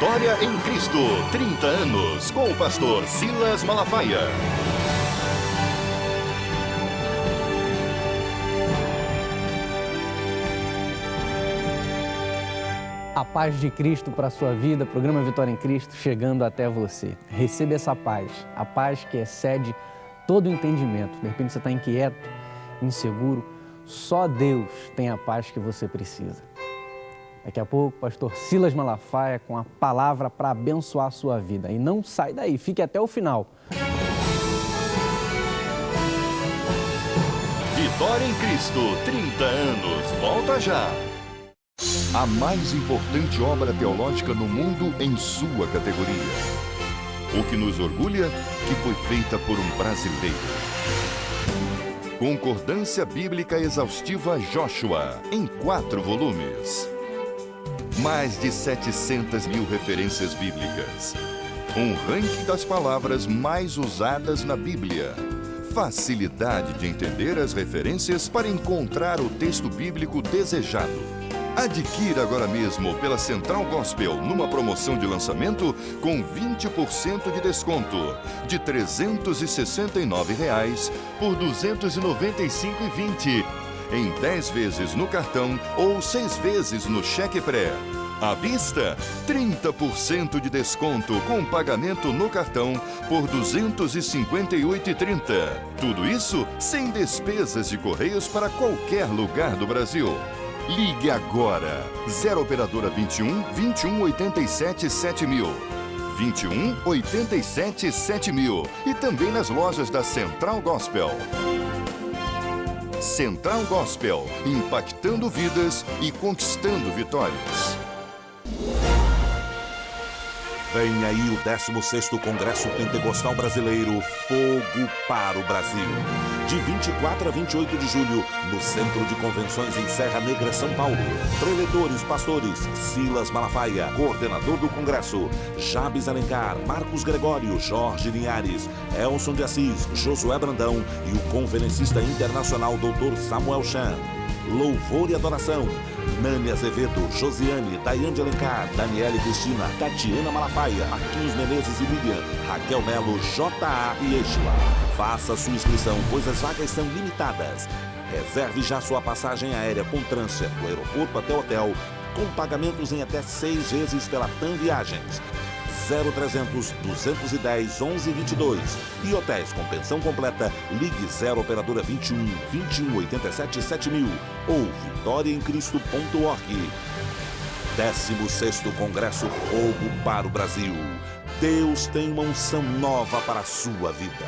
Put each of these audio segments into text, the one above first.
Vitória em Cristo, 30 anos, com o pastor Silas Malafaia. A paz de Cristo para a sua vida, programa Vitória em Cristo, chegando até você. Receba essa paz, a paz que excede todo entendimento. De repente você está inquieto, inseguro, só Deus tem a paz que você precisa. Daqui a pouco, pastor Silas Malafaia com a palavra para abençoar a sua vida. E não sai daí, fique até o final. Vitória em Cristo, 30 anos, volta já! A mais importante obra teológica no mundo em sua categoria. O que nos orgulha, que foi feita por um brasileiro. Concordância Bíblica Exaustiva Joshua, em 4 volumes. Mais de 700 mil referências bíblicas. Um ranking das palavras mais usadas na Bíblia. Facilidade de entender as referências para encontrar o texto bíblico desejado. Adquira agora mesmo pela Central Gospel numa promoção de lançamento com 20% de desconto, de R$ 369 por R$ 295,20, em 10 vezes no cartão ou 6 vezes no cheque pré. À vista, 30% de desconto com pagamento no cartão por R$ 258,30. Tudo isso sem despesas de correios para qualquer lugar do Brasil. Ligue agora, 0 operadora 21 87 7000, 21 87 7000 e também nas lojas da Central Gospel. Central Gospel, impactando vidas e conquistando vitórias. Vem aí o 16º Congresso Pentecostal Brasileiro, Fogo para o Brasil. De 24 a 28 de julho, no Centro de Convenções em Serra Negra, São Paulo. Preletores, pastores, Silas Malafaia, coordenador do Congresso, Jabes Alencar, Marcos Gregório, Jorge Linhares, Elson de Assis, Josué Brandão e o conferencista internacional Dr. Samuel Chan. Louvor e adoração. Nani Azevedo, Josiane, Daiane Alencar, Daniele Cristina, Tatiana Malafaia, Marquinhos Menezes e Lilian, Raquel Melo, J.A. e Exla. Faça sua inscrição, pois as vagas são limitadas. Reserve já sua passagem aérea com transfer do aeroporto até o hotel, com pagamentos em até 6 vezes pela TAM Viagens. 0300 210 1122 e hotéis com pensão completa, ligue 0 operadora 21 21 87 7000 ou vitoriaemcristo.org. 16º Congresso Fogo para o Brasil. Deus tem uma unção nova para a sua vida.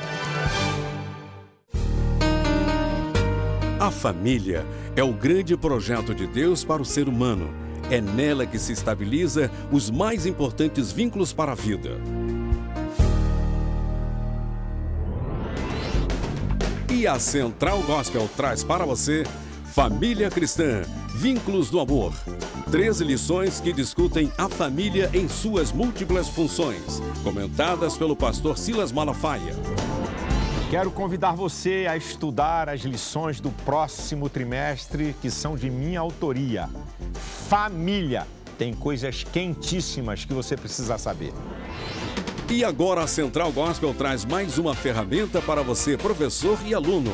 A família é o grande projeto de Deus para o ser humano. É nela que se estabiliza os mais importantes vínculos para a vida. E a Central Gospel traz para você Família Cristã, Vínculos do Amor. 13 lições que discutem a família em suas múltiplas funções, comentadas pelo pastor Silas Malafaia. Quero convidar você a estudar as lições do próximo trimestre, que são de minha autoria. Família. Tem coisas quentíssimas que você precisa saber. E agora a Central Gospel traz mais uma ferramenta para você, professor e aluno.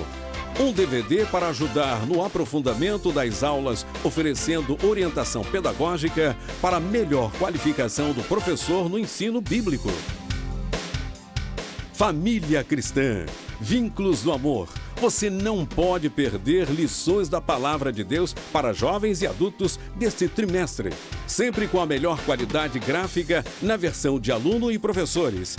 Um DVD para ajudar no aprofundamento das aulas, oferecendo orientação pedagógica para a melhor qualificação do professor no ensino bíblico. Família Cristã, Vínculos do Amor. Você não pode perder lições da Palavra de Deus para jovens e adultos deste trimestre. Sempre com a melhor qualidade gráfica na versão de aluno e professores.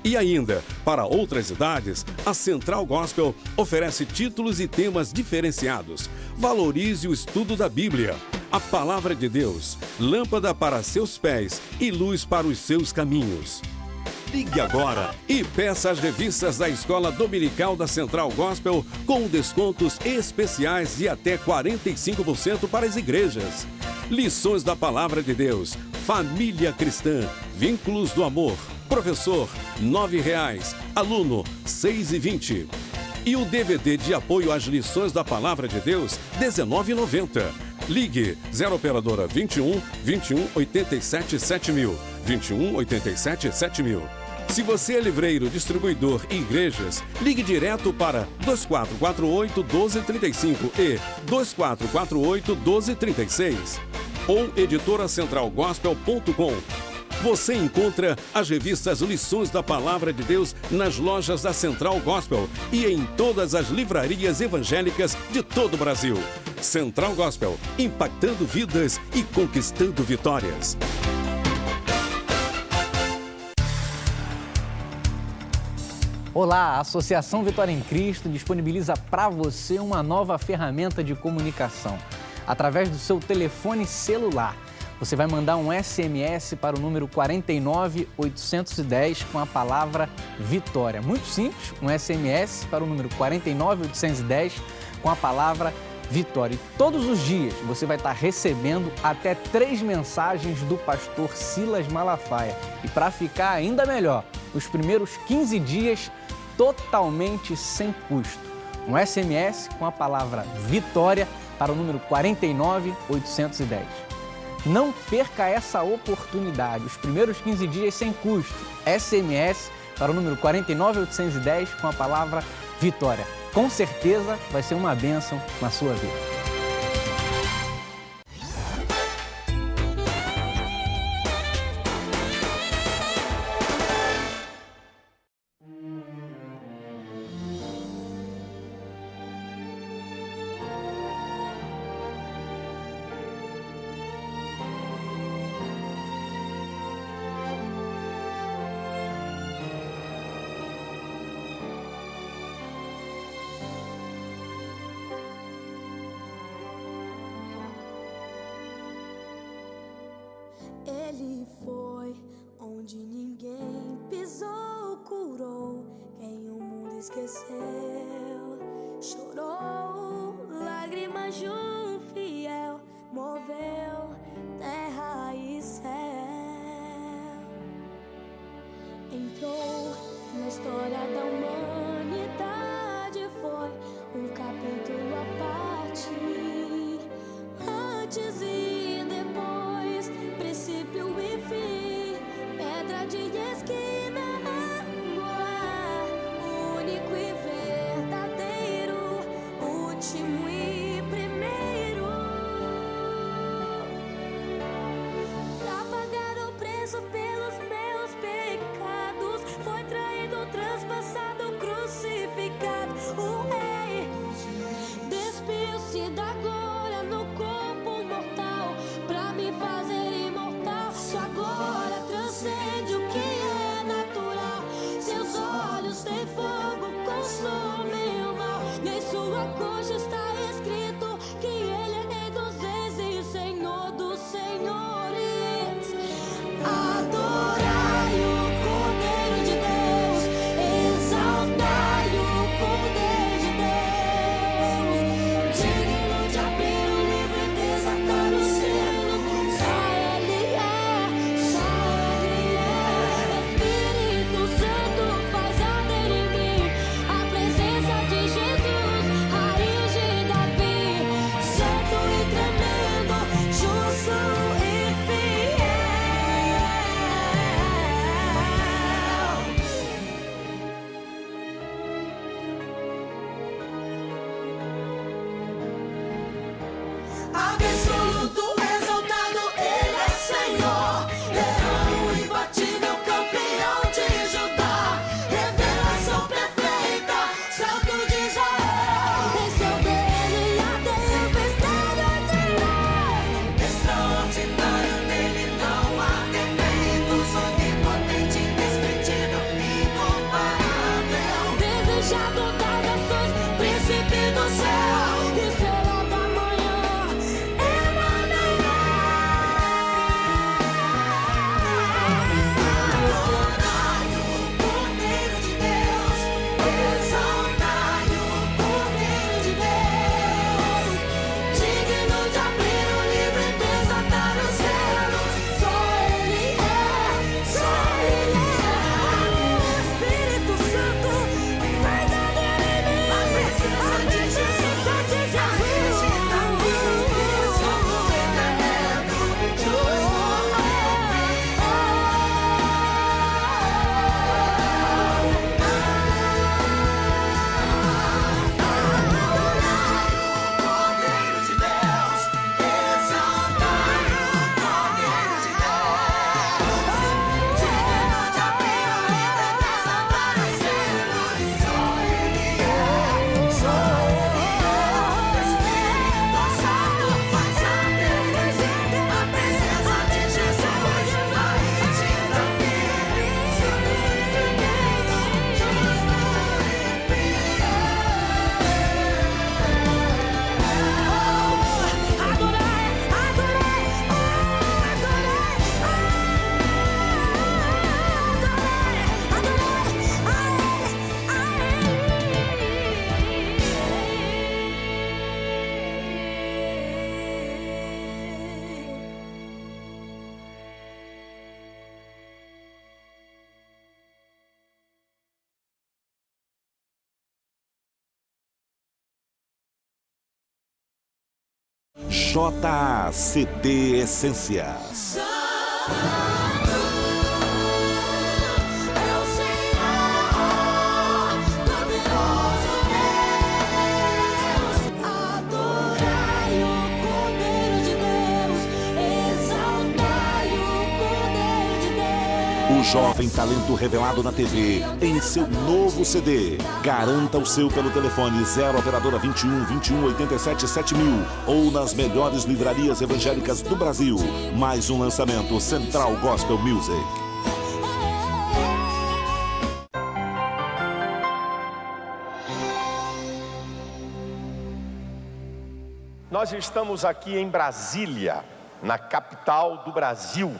E ainda, para outras idades, a Central Gospel oferece títulos e temas diferenciados. Valorize o estudo da Bíblia, a Palavra de Deus, lâmpada para seus pés e luz para os seus caminhos. Ligue agora e peça as revistas da Escola Dominical da Central Gospel com descontos especiais de até 45% para as igrejas. Lições da Palavra de Deus, Família Cristã, Vínculos do Amor. Professor, R$ 9,00. Aluno, R$ 6,20. E o DVD de apoio às lições da Palavra de Deus, R$ 19,90. Ligue 0 operadora 21 87 7000. 21 87 7000. Se você é livreiro, distribuidor e igrejas, ligue direto para 2448 1235 e 2448 1236 ou editoracentralgospel.com. Você encontra as revistas Lições da Palavra de Deus nas lojas da Central Gospel e em todas as livrarias evangélicas de todo o Brasil. Central Gospel, impactando vidas e conquistando vitórias. Olá, a Associação Vitória em Cristo disponibiliza para você uma nova ferramenta de comunicação. Através do seu telefone celular, você vai mandar um SMS para o número 49810 com a palavra Vitória. Muito simples, um SMS para o número 49810 com a palavra Vitória. E todos os dias você vai estar recebendo até 3 mensagens do pastor Silas Malafaia. E para ficar ainda melhor, os primeiros 15 dias totalmente sem custo. Um SMS com a palavra Vitória para o número 49810. Não perca essa oportunidade. Os primeiros 15 dias sem custo. SMS para o número 49810 com a palavra Vitória. Com certeza vai ser uma bênção na sua vida. Ele foi onde ninguém pisou, curou quem o mundo esqueceu. Chorou lágrimas de um fiel, moveu terra e céu. Entrou na história da humanidade, foi um capítulo à parte. Antes e depois, princípio e fim, pedra de esquina, único e verdadeiro, último e primeiro. Pra pagar o preço pelos meus pecados, foi traído, transpassado, crucificado. O rei despiu-se da glória no corpo mortal, pra me fazer imortal. Sua glória transcende o que é natural. Seus olhos têm fogo, consomem o mal. Em sua coxa está escrito que ele é rei dos reis e senhor dos senhores. Adorai o Cordeiro de Deus, exaltai o poder de Deus, digno de abrir o livro e desatar os selos. Só Ele é, Espírito Santo faz arder em mim a presença de Jesus, raiz de JACD Essências. O jovem talento revelado na TV em seu novo CD. Garanta o seu pelo telefone 0 operadora 21 21 87 7000 ou nas melhores livrarias evangélicas do Brasil. Mais um lançamento Central Gospel Music. Nós estamos aqui em Brasília, na capital do Brasil.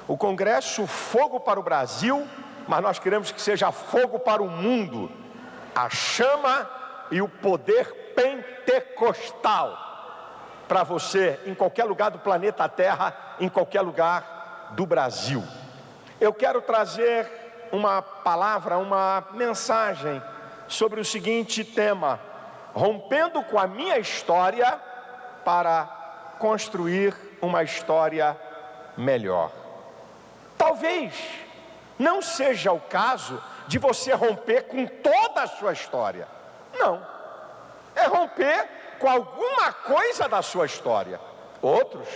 O Congresso Fogo para o Brasil, mas nós queremos que seja fogo para o mundo. A chama e o poder pentecostal para você em qualquer lugar do planeta Terra, em qualquer lugar do Brasil. Eu quero trazer uma palavra, uma mensagem sobre o seguinte tema: rompendo com a minha história para construir uma história melhor. Talvez não seja o caso de você romper com toda a sua história. Não. É romper com alguma coisa da sua história. Outros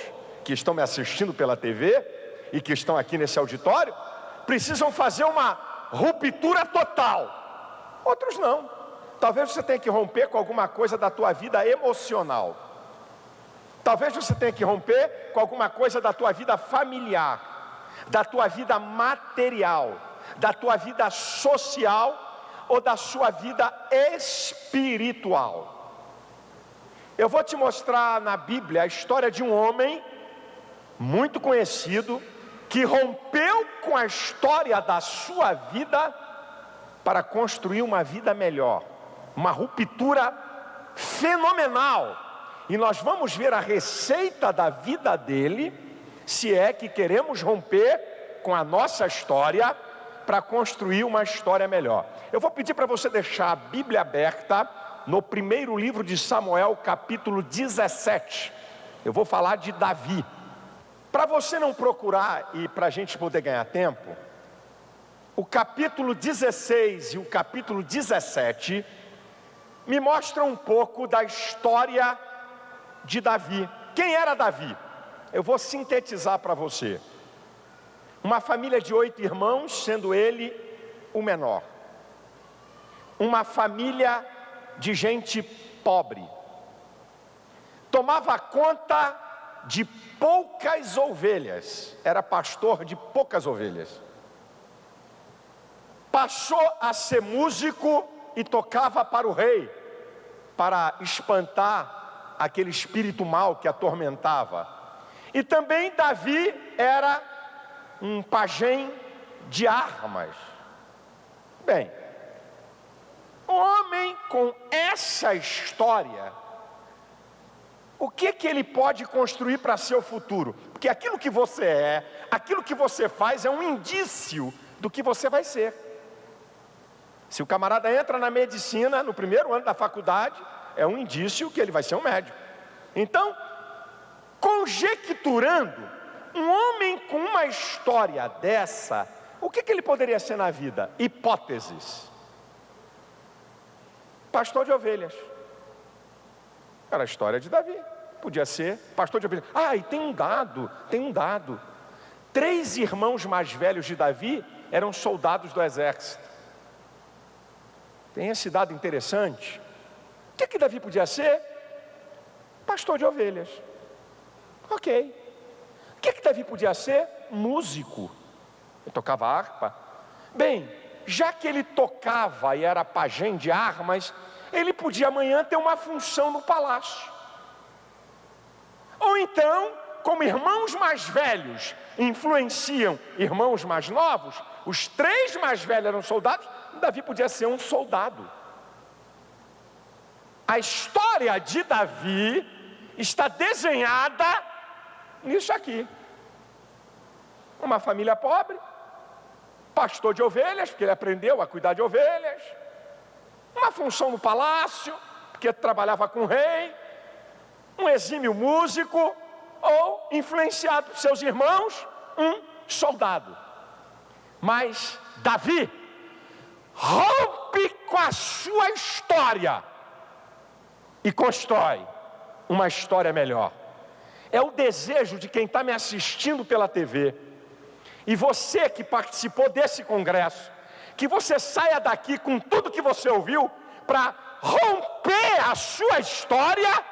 que estão me assistindo pela TV e que estão aqui nesse auditório precisam fazer uma ruptura total. Outros não. Talvez você tenha que romper com alguma coisa da tua vida emocional. Talvez você tenha que romper com alguma coisa da tua vida familiar, da tua vida material, da tua vida social ou da sua vida espiritual. Eu vou te mostrar na Bíblia a história de um homem muito conhecido que rompeu com a história da sua vida para construir uma vida melhor, uma ruptura fenomenal. E nós vamos ver a receita da vida dele, se é que queremos romper com a nossa história para construir uma história melhor. Eu vou pedir para você deixar a Bíblia aberta no primeiro livro de Samuel, capítulo 17. Eu vou falar de Davi. Para você não procurar e para a gente poder ganhar tempo, o capítulo 16 e o capítulo 17 me mostram um pouco da história de Davi. Quem era Davi? Eu vou sintetizar para você. Uma família de 8 irmãos, sendo ele o menor. Uma família de gente pobre. Tomava conta de poucas ovelhas. Era pastor de poucas ovelhas. Passou a ser músico e tocava para o rei, para espantar aquele espírito mau que atormentava. E também Davi era um pajem de armas. Bem, um homem com essa história, o que ele pode construir para seu futuro? Porque aquilo que você é, aquilo que você faz é um indício do que você vai ser. Se o camarada entra na medicina no primeiro ano da faculdade, é um indício que ele vai ser um médico. Então, conjecturando, um homem com uma história dessa, o que ele poderia ser na vida? Hipóteses. Pastor de ovelhas. Era a história de Davi. Podia ser pastor de ovelhas. Ah, e tem um dado. 3 irmãos mais velhos de Davi eram soldados do exército. Tem esse dado interessante. O que Davi podia ser? Pastor de ovelhas. Ok. O que Davi podia ser? Músico. Ele tocava harpa. Bem, já que ele tocava e era pajem de armas, ele podia amanhã ter uma função no palácio. Ou então, como irmãos mais velhos influenciam irmãos mais novos, os 3 mais velhos eram soldados, Davi podia ser um soldado. A história de Davi está desenhada nisso aqui. Uma família pobre, pastor de ovelhas, porque ele aprendeu a cuidar de ovelhas, uma função no palácio, porque trabalhava com o rei, um exímio músico, ou, influenciado por seus irmãos, um soldado. Mas Davi rompe com a sua história e constrói uma história melhor. É o desejo de quem está me assistindo pela TV, e você que participou desse congresso, que você saia daqui com tudo que você ouviu, para romper a sua história,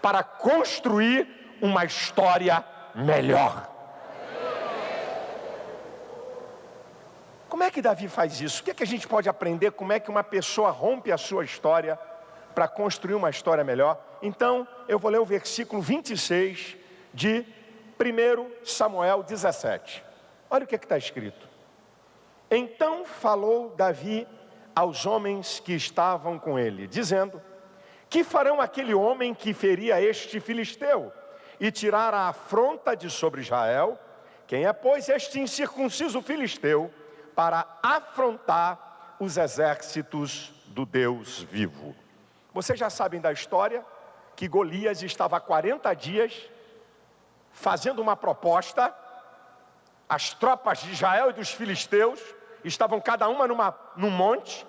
para construir uma história melhor. Como é que Davi faz isso? O que é que a gente pode aprender? Como é que uma pessoa rompe a sua história para construir uma história melhor? Então, eu vou ler o versículo 26 de 1 Samuel 17. Olha o que está escrito. Então falou Davi aos homens que estavam com ele, dizendo: que farão aquele homem que feria este filisteu e tirar a afronta de sobre Israel? Quem é, pois, este incircunciso filisteu para afrontar os exércitos do Deus vivo? Vocês já sabem da história que Golias estava há 40 dias fazendo uma proposta. As tropas de Israel e dos filisteus estavam cada uma num monte.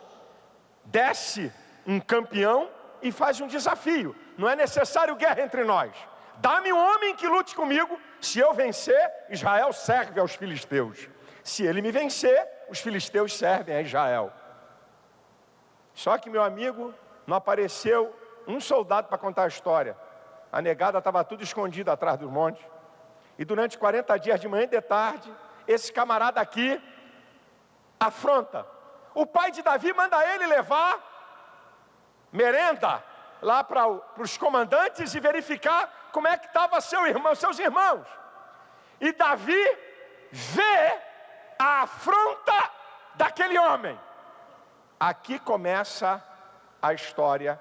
Desce um campeão e faz um desafio: não é necessário guerra entre nós, dá-me um homem que lute comigo. Se eu vencer, Israel serve aos filisteus. Se ele me vencer, os filisteus servem a Israel. Só que, meu amigo, não apareceu um soldado para contar a história. A negada estava tudo escondida atrás do monte. E durante 40 dias, de manhã e de tarde, esse camarada aqui afronta. O pai de Davi manda ele levar merenda lá para os comandantes e verificar como é que estavam seus irmãos. E Davi vê a afronta daquele homem. Aqui começa a história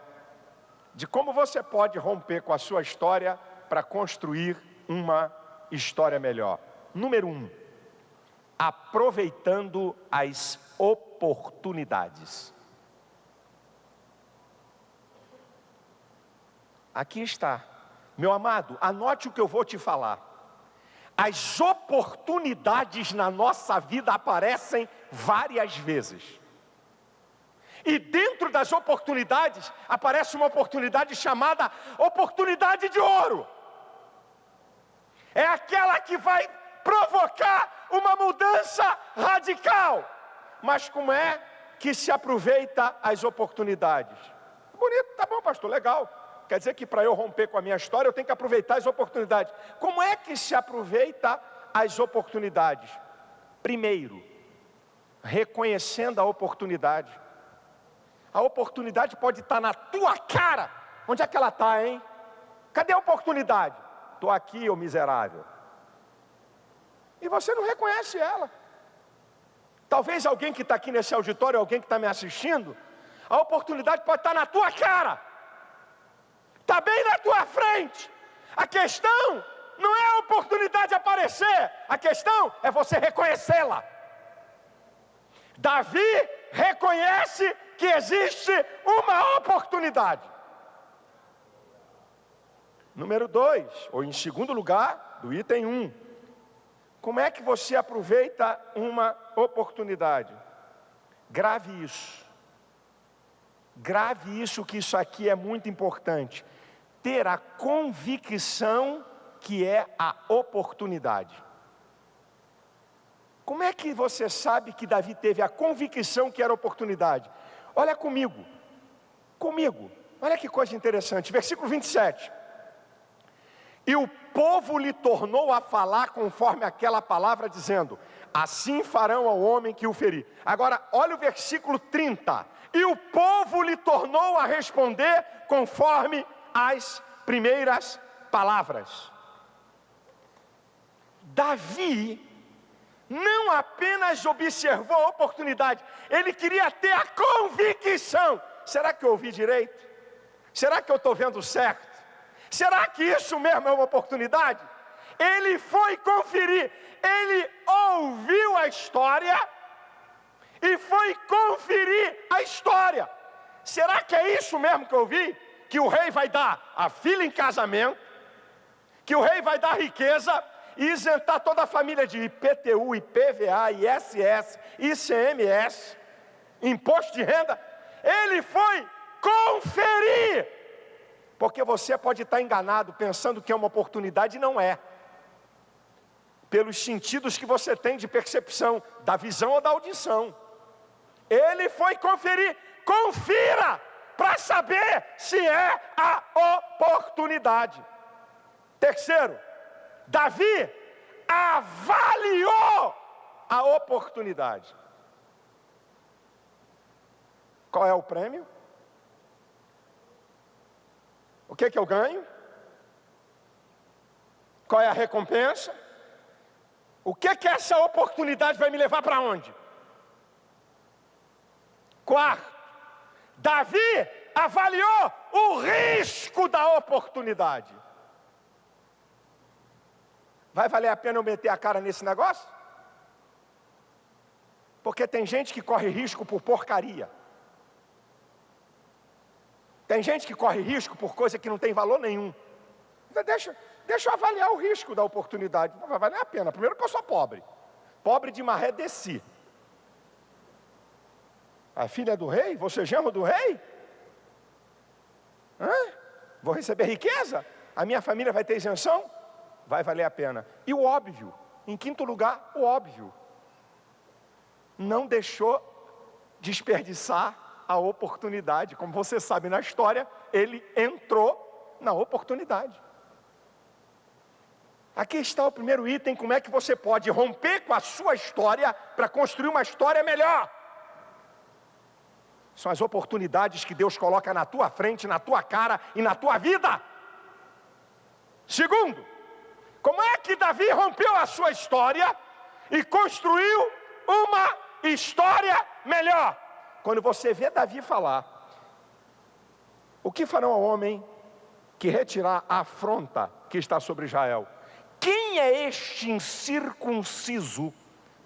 de como você pode romper com a sua história para construir uma história melhor. Número 1, aproveitando as oportunidades. Aqui está. Meu amado, anote o que eu vou te falar. As oportunidades na nossa vida aparecem várias vezes. E dentro das oportunidades, aparece uma oportunidade chamada oportunidade de ouro. É aquela que vai provocar uma mudança radical. Mas como é que se aproveita as oportunidades? Bonito, tá bom, pastor, legal. Quer dizer que para eu romper com a minha história, eu tenho que aproveitar as oportunidades. Como é que se aproveita as oportunidades? Primeiro, reconhecendo a oportunidade. A oportunidade pode estar na tua cara. Onde é que ela está, hein? Cadê a oportunidade? Estou aqui, ô miserável. E você não reconhece ela. Talvez alguém que está aqui nesse auditório, alguém que está me assistindo, a oportunidade pode estar na tua cara. Está bem na tua frente. A questão não é a oportunidade aparecer. A questão é você reconhecê-la. Davi reconhece que existe uma oportunidade. Número 2, ou em segundo lugar, do item 1. Como é que você aproveita uma oportunidade? Grave isso. Grave isso, que isso aqui é muito importante. Ter a convicção que é a oportunidade. Como é que você sabe que Davi teve a convicção que era a oportunidade? Olha comigo. Olha que coisa interessante. Versículo 27. E o povo lhe tornou a falar conforme aquela palavra, dizendo: assim farão ao homem que o ferir. Agora, olha o versículo 30. E o povo lhe tornou a responder conforme as primeiras palavras. Davi não apenas observou a oportunidade, ele queria ter a convicção. Será que eu ouvi direito? Será que eu estou vendo certo? Será que isso mesmo é uma oportunidade? Ele foi conferir, ele ouviu a história e foi conferir a história. Será que é isso mesmo que eu ouvi? que o rei vai dar a filha em casamento, que o rei vai dar riqueza e isentar toda a família de IPTU, IPVA, ISS, ICMS, imposto de renda. Ele foi conferir, porque você pode estar enganado pensando que é uma oportunidade e não é, pelos sentidos que você tem de percepção, da visão ou da audição. Ele foi conferir. Confira para saber se é a oportunidade. Terceiro, Davi avaliou a oportunidade. Qual é o prêmio? O que eu ganho? Qual é a recompensa? O que essa oportunidade vai me levar para onde? Quarto, Davi avaliou o risco da oportunidade. Vai valer a pena eu meter a cara nesse negócio? Porque tem gente que corre risco por porcaria. Tem gente que corre risco por coisa que não tem valor nenhum. Deixa eu avaliar o risco da oportunidade. Não vai valer a pena. Primeiro que eu sou pobre. Pobre de maré desci. A filha do rei? Vou ser genro do rei? Vou receber riqueza? A minha família vai ter isenção? Vai valer a pena. E o óbvio, em quinto lugar, o óbvio. Não deixou desperdiçar a oportunidade. Como você sabe na história, ele entrou na oportunidade. Aqui está o primeiro item, como é que você pode romper com a sua história para construir uma história melhor. São as oportunidades que Deus coloca na tua frente, na tua cara e na tua vida. Segundo, como é que Davi rompeu a sua história e construiu uma história melhor? Quando você vê Davi falar, o que farão ao homem que retirar a afronta que está sobre Israel? Quem é este incircunciso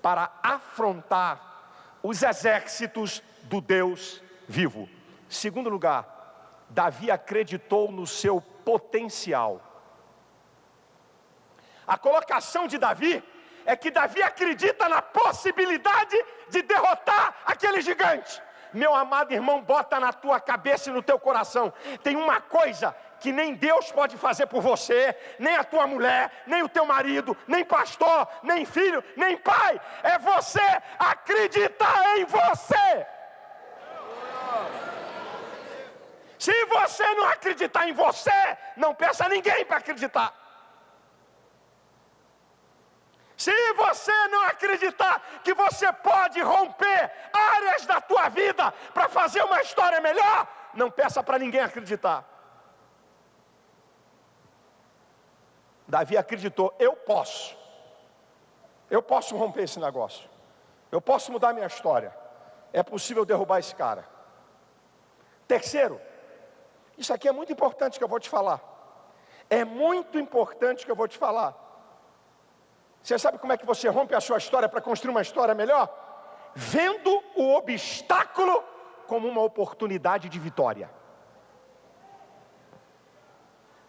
para afrontar os exércitos do Deus vivo? Segundo lugar, Davi acreditou no seu potencial. A colocação de Davi é que Davi acredita na possibilidade de derrotar aquele gigante. Meu amado irmão, bota na tua cabeça e no teu coração, tem uma coisa que nem Deus pode fazer por você, nem a tua mulher, nem o teu marido, nem pastor, nem filho, nem pai. É você acreditar em você. Se você não acreditar em você, não peça a ninguém para acreditar. Se você não acreditar que você pode romper áreas da tua vida para fazer uma história melhor, não peça para ninguém acreditar. Davi acreditou, eu posso romper esse negócio, eu posso mudar minha história, é possível derrubar esse cara. Terceiro, isso aqui é muito importante que eu vou te falar, é muito importante que eu vou te falar. Você sabe como é que você rompe a sua história para construir uma história melhor? Vendo o obstáculo como uma oportunidade de vitória.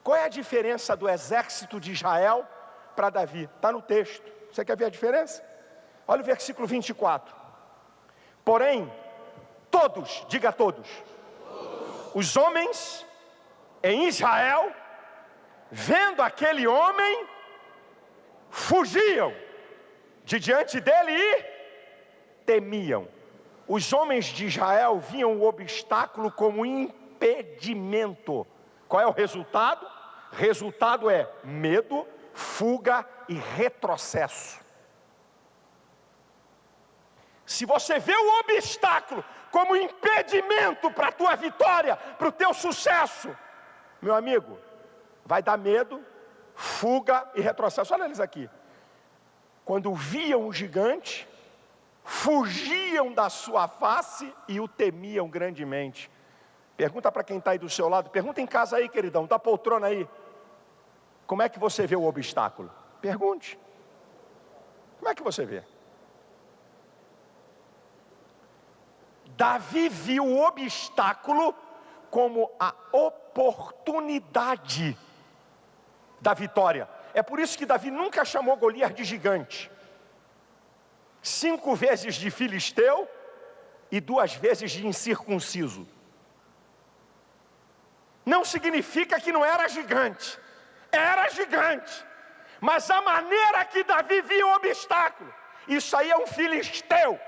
Qual é a diferença do exército de Israel para Davi? Está no texto. Você quer ver a diferença? Olha o versículo 24. Porém, todos, diga todos, os homens em Israel, vendo aquele homem, fugiam de diante dele e temiam. Os homens de Israel viam o obstáculo como impedimento. Qual é o resultado? Resultado é medo, fuga e retrocesso. Se você vê o obstáculo como impedimento para a tua vitória, para o teu sucesso, meu amigo, vai dar medo, fuga e retrocesso. Olha eles aqui. Quando viam o gigante, fugiam da sua face e o temiam grandemente. Pergunta para quem está aí do seu lado, pergunta em casa aí, queridão, da poltrona aí. Como é que você vê o obstáculo? Pergunte. Como é que você vê? Davi viu o obstáculo como a oportunidade da vitória. É por isso que Davi nunca chamou Golias de gigante. 5 vezes de filisteu e 2 vezes de incircunciso. Não significa que não era gigante. Era gigante. Mas a maneira que Davi via o obstáculo, isso aí é um filisteu.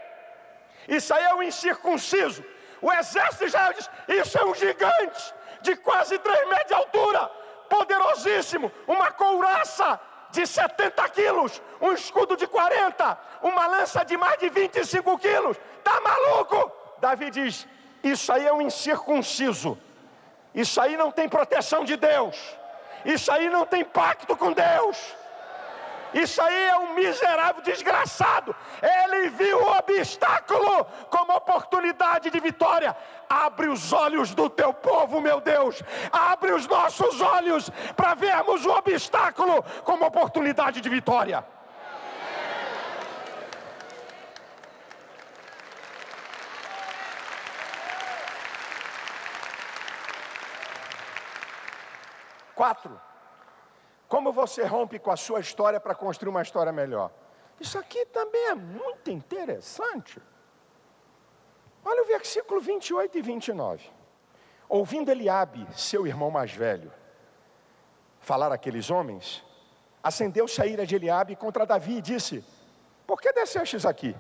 Isso aí é um incircunciso. O exército de Israel diz, isso é um gigante de quase 3 metros de altura, poderosíssimo, uma couraça de 70 quilos, um escudo de 40, uma lança de mais de 25 quilos, tá maluco? Davi diz, isso aí é um incircunciso, isso aí não tem proteção de Deus, isso aí não tem pacto com Deus. Isso aí é um miserável desgraçado. Ele viu o obstáculo como oportunidade de vitória. Abre os olhos do teu povo, meu Deus. Abre os nossos olhos para vermos o obstáculo como oportunidade de vitória. Quatro. Como você rompe com a sua história para construir uma história melhor? Isso aqui também é muito interessante. Olha o versículo 28 e 29. Ouvindo Eliabe, seu irmão mais velho, falar aqueles homens, acendeu-se a ira de Eliabe contra Davi e disse, por que descestes aqui?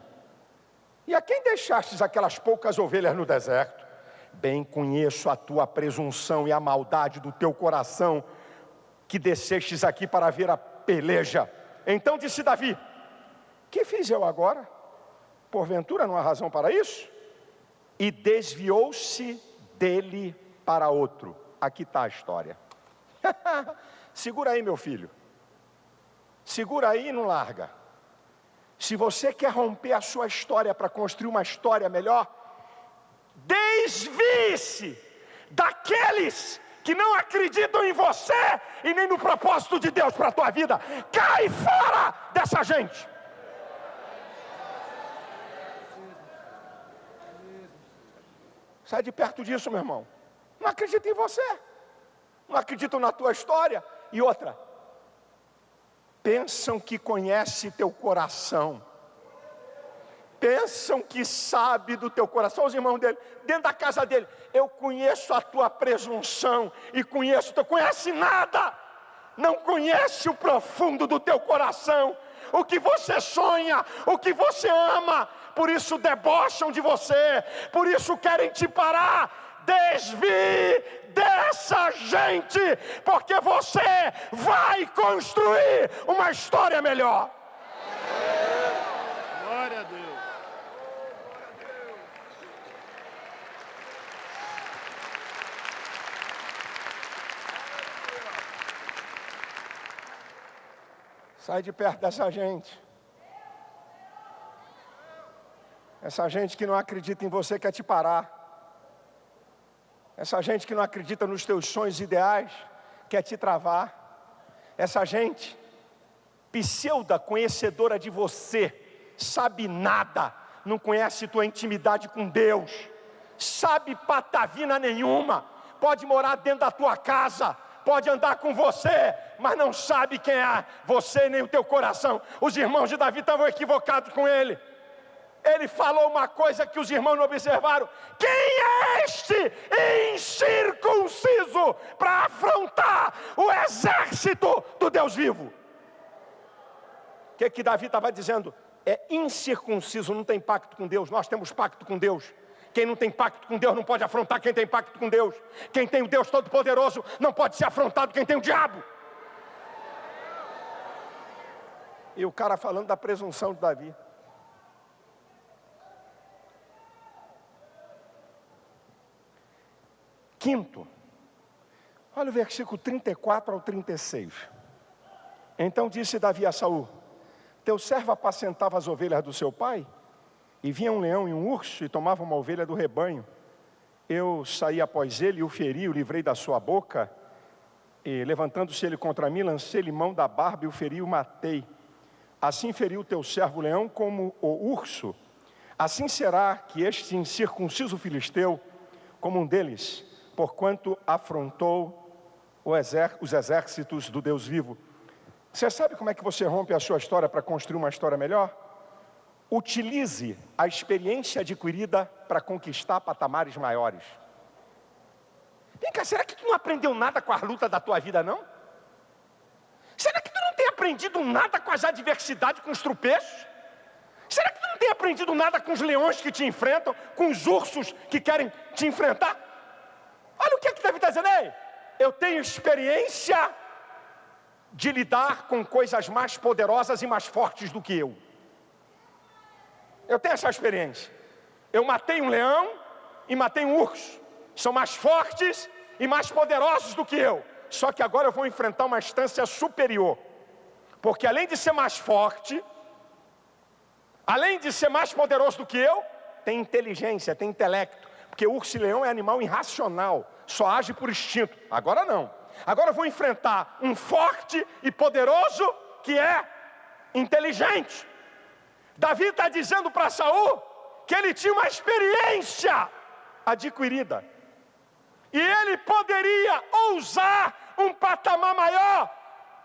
E a quem deixastes aquelas poucas ovelhas no deserto? Bem conheço a tua presunção e a maldade do teu coração, que descestes aqui para ver a peleja. Então disse Davi, que fiz eu agora? Porventura não há razão para isso? E desviou-se dele para outro. Aqui está a história. Segura aí, meu filho. Segura aí e não larga. Se você quer romper a sua história para construir uma história melhor, desvie-se daqueles que não acreditam em você e nem no propósito de Deus para a tua vida. Cai fora dessa gente. Sai de perto disso, meu irmão. Não acredito em você. Não acreditam na tua história. E outra, pensam que conhece teu coração. Pensam que sabe do teu coração. Os irmãos dele, dentro da casa dele, eu conheço a tua presunção e conheço, tu conhece nada, não conhece o profundo do teu coração, o que você sonha, o que você ama, por isso debocham de você, por isso querem te parar. Desvie dessa gente, porque você vai construir uma história melhor. Glória a Deus. Sai de perto dessa gente. Essa gente que não acredita em você quer te parar. Essa gente que não acredita nos teus sonhos ideais quer te travar. Essa gente pseuda conhecedora de você, sabe nada, não conhece tua intimidade com Deus, sabe patavina nenhuma, pode morar dentro da tua casa, pode andar com você, mas não sabe quem é você nem o teu coração. Os irmãos de Davi estavam equivocados com ele. Ele falou uma coisa que os irmãos não observaram. Quem é este incircunciso para afrontar o exército do Deus vivo? O que Davi estava dizendo? É incircunciso, não tem pacto com Deus. Nós temos pacto com Deus. Quem não tem pacto com Deus não pode afrontar quem tem pacto com Deus. Quem tem o Deus Todo-Poderoso não pode ser afrontado quem tem o diabo. E o cara falando da presunção de Davi. Quinto, olha o versículo 34 ao 36. Então disse Davi a Saul, teu servo apacentava as ovelhas do seu pai, e vinha um leão e um urso, e tomava uma ovelha do rebanho. Eu saí após ele, e o feri, o livrei da sua boca, e levantando-se ele contra mim, lancei-lhe mão da barba, e o feri, e o matei. Assim feriu o teu servo o leão como o urso. Assim será que este incircunciso filisteu, como um deles, porquanto afrontou os exércitos do Deus vivo. Você sabe como é que você rompe a sua história para construir uma história melhor? Utilize a experiência adquirida para conquistar patamares maiores. Vem cá, será que tu não aprendeu nada com as lutas da tua vida, não? Será que tu não tem aprendido nada com as adversidades, com os tropeços? Será que tu não tem aprendido nada com os leões que te enfrentam, com os ursos que querem te enfrentar? Olha o que é que Davi está dizendo aí. Eu tenho experiência de lidar com coisas mais poderosas e mais fortes do que eu. Eu tenho essa experiência. Eu matei um leão e matei um urso. São mais fortes e mais poderosos do que eu. Só que agora eu vou enfrentar uma instância superior. Porque além de ser mais forte, além de ser mais poderoso do que eu, tem inteligência, tem intelecto. Porque urso e leão é animal irracional, só age por instinto. Agora não. Agora eu vou enfrentar um forte e poderoso que é inteligente. Davi está dizendo para Saul que ele tinha uma experiência adquirida. E ele poderia ousar um patamar maior.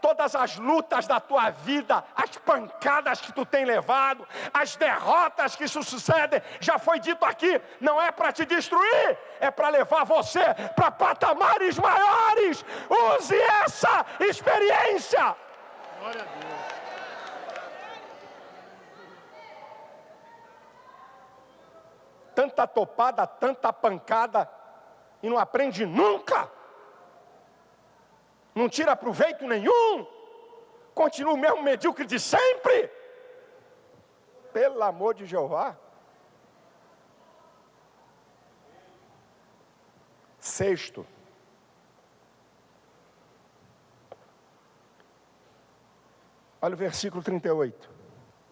Todas as lutas da tua vida, as pancadas que tu tem levado, as derrotas que sucedem, já foi dito aqui, não é para te destruir, é para levar você para patamares maiores. Use essa experiência. Glória a Deus. Tanta topada, tanta pancada, e não aprende nunca. Não tira proveito nenhum. Continua o mesmo medíocre de sempre. Pelo amor de Jeová. Sexto. Olha o versículo 38.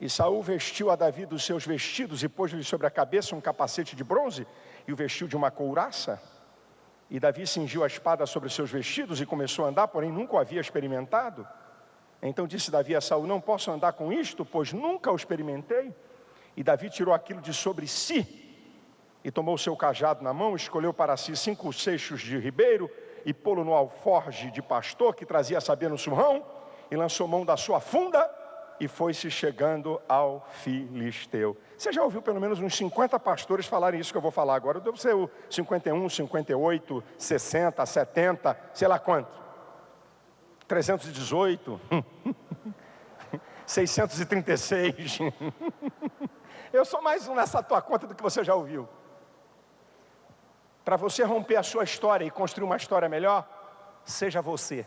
E Saul vestiu a Davi dos seus vestidos e pôs-lhe sobre a cabeça um capacete de bronze e o vestiu de uma couraça. E Davi cingiu a espada sobre os seus vestidos e começou a andar, porém nunca o havia experimentado. Então disse Davi a Saul: não posso andar com isto, pois nunca o experimentei. E Davi tirou aquilo de sobre si e tomou o seu cajado na mão, escolheu para si 5 seixos de ribeiro e pô-lo no alforge de pastor que trazia a saber no surrão, e lançou mão da sua funda e foi-se chegando ao filisteu. Você já ouviu pelo menos uns 50 pastores falarem isso que eu vou falar agora? Deve ser o 51, 58, 60, 70, sei lá quanto. 318, 636. Eu sou mais um nessa tua conta do que você já ouviu. Para você romper a sua história e construir uma história melhor, seja você.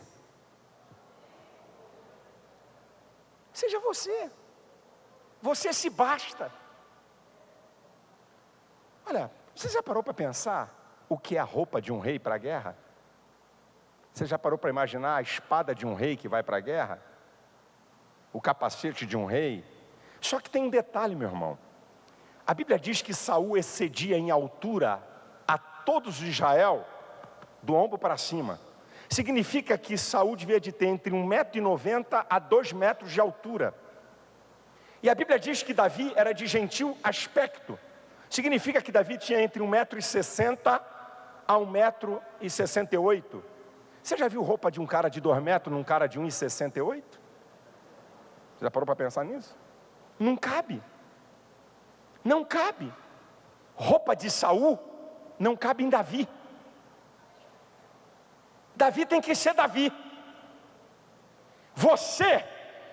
Seja você. Você se basta. Olha, você já parou para pensar o que é a roupa de um rei para a guerra? Você já parou para imaginar a espada de um rei que vai para a guerra? O capacete de um rei? Só que tem um detalhe, meu irmão. A Bíblia diz que Saul excedia em altura a todos de Israel, do ombro para cima. Significa que Saul devia de ter entre 1,90 m a 2 metros de altura. E a Bíblia diz que Davi era de gentil aspecto. Significa que Davi tinha entre 1,60 m a 1,68 m. Você já viu roupa de um cara de 2 metros num cara de 1,68 m? Você já parou para pensar nisso? Não cabe. Não cabe. Roupa de Saul não cabe em Davi. Davi tem que ser Davi. Você,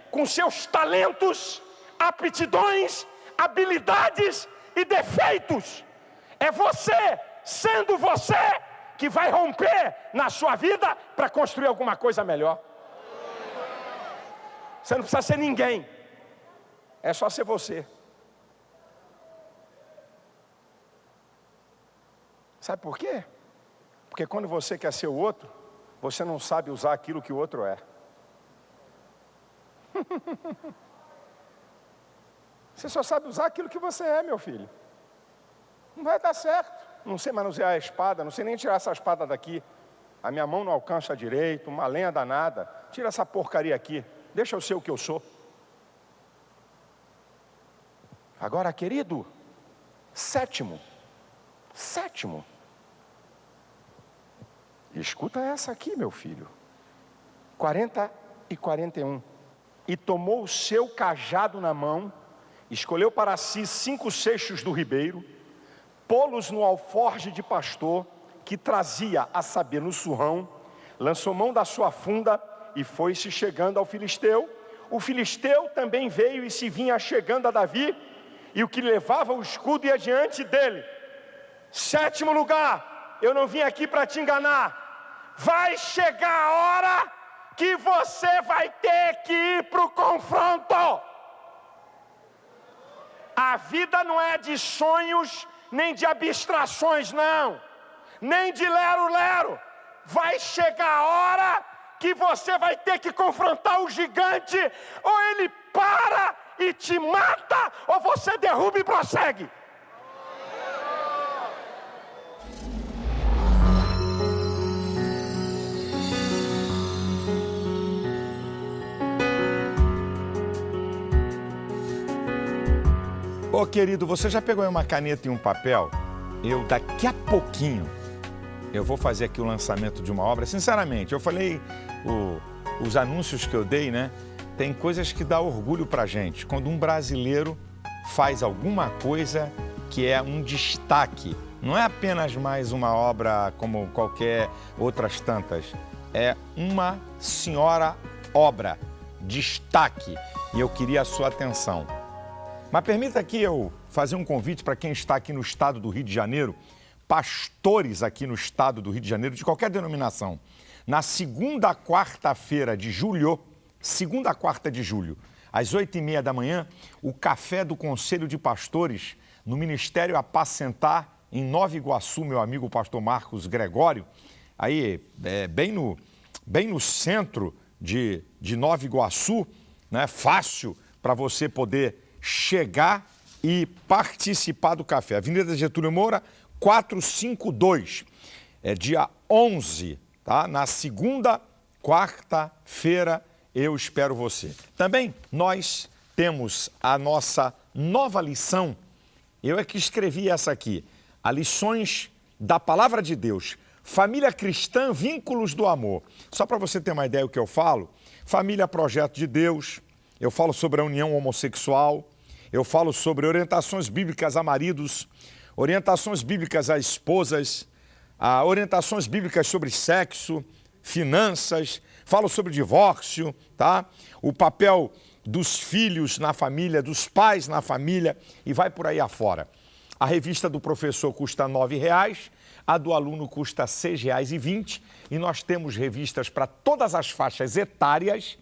com seus talentos, aptidões, habilidades e defeitos, é você, sendo você, que vai romper na sua vida para construir alguma coisa melhor. Você não precisa ser ninguém, é só ser você. Sabe por quê? Porque quando você quer ser o outro, você não sabe usar aquilo que o outro é. Você só sabe usar aquilo que você é, meu filho. Não vai dar certo. Não sei manusear a espada, não sei nem tirar essa espada daqui. A minha mão não alcança direito, uma lenha danada. Tira essa porcaria aqui. Deixa eu ser o que eu sou. Agora, querido, sétimo. Escuta essa aqui, meu filho. 40 e 41. E tomou o seu cajado na mão, escolheu para si 5 seixos do ribeiro, pô-los no alforje de pastor, que trazia, a saber, no surrão, lançou mão da sua funda e foi-se chegando ao filisteu. O filisteu também veio e se vinha chegando a Davi, e o que levava o escudo ia diante dele. 7º lugar, eu não vim aqui para te enganar. Vai chegar a hora que você vai ter que ir para o confronto. A vida não é de sonhos, nem de abstrações, não. Nem de lero-lero. Vai chegar a hora que você vai ter que confrontar o gigante. Ou ele para e te mata, ou você derruba e prossegue. Ô querido, você já pegou aí uma caneta e um papel? Eu daqui a pouquinho, eu vou fazer aqui o lançamento de uma obra. Sinceramente, eu falei os anúncios que eu dei, né? Tem coisas que dá orgulho pra gente. Quando um brasileiro faz alguma coisa que é um destaque. Não é apenas mais uma obra como qualquer outras tantas. É uma senhora obra, destaque. E eu queria a sua atenção. Mas permita aqui eu fazer um convite para quem está aqui no estado do Rio de Janeiro, pastores aqui no estado do Rio de Janeiro, de qualquer denominação. Na segunda quarta-feira de julho, segunda quarta de julho, às 8h30 da manhã, o café do Conselho de Pastores, no Ministério Apacentar, em Nova Iguaçu, meu amigo pastor Marcos Gregório, aí bem no centro de Nova Iguaçu, né? Fácil para você poder chegar e participar do café. Avenida Getúlio Moura, 452. É dia 11, tá? Na segunda quarta-feira eu espero você. Também nós temos a nossa nova lição. Eu é que escrevi essa aqui. A lições da Palavra de Deus. Família cristã, vínculos do amor. Só para você ter uma ideia do que eu falo. Família, projeto de Deus. Eu falo sobre a união homossexual. Eu falo sobre orientações bíblicas a maridos, orientações bíblicas a esposas, orientações bíblicas sobre sexo, finanças, falo sobre divórcio, tá? O papel dos filhos na família, dos pais na família e vai por aí afora. A revista do professor custa R$ 9,00, a do aluno custa R$ 6,20 e nós temos revistas para todas as faixas etárias,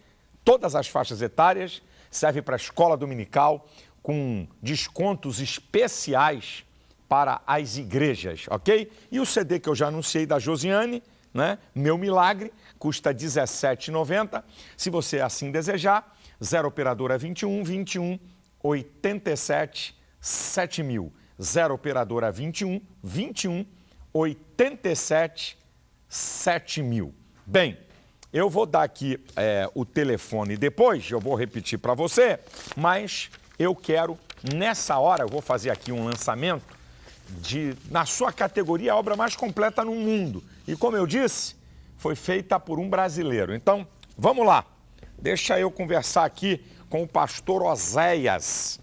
serve para a escola dominical, com descontos especiais para as igrejas, ok? E o CD que eu já anunciei da Josiane, né? Meu Milagre, custa R$ 17,90. Se você assim desejar, 0 operadora 21 21 87 7000. 0 operadora 21 21 87 7000. Bem, eu vou dar aqui o telefone depois, eu vou repetir para você, mas eu quero, nessa hora, eu vou fazer aqui um lançamento na sua categoria, a obra mais completa no mundo. E como eu disse, foi feita por um brasileiro. Então, vamos lá. Deixa eu conversar aqui com o pastor Oséias,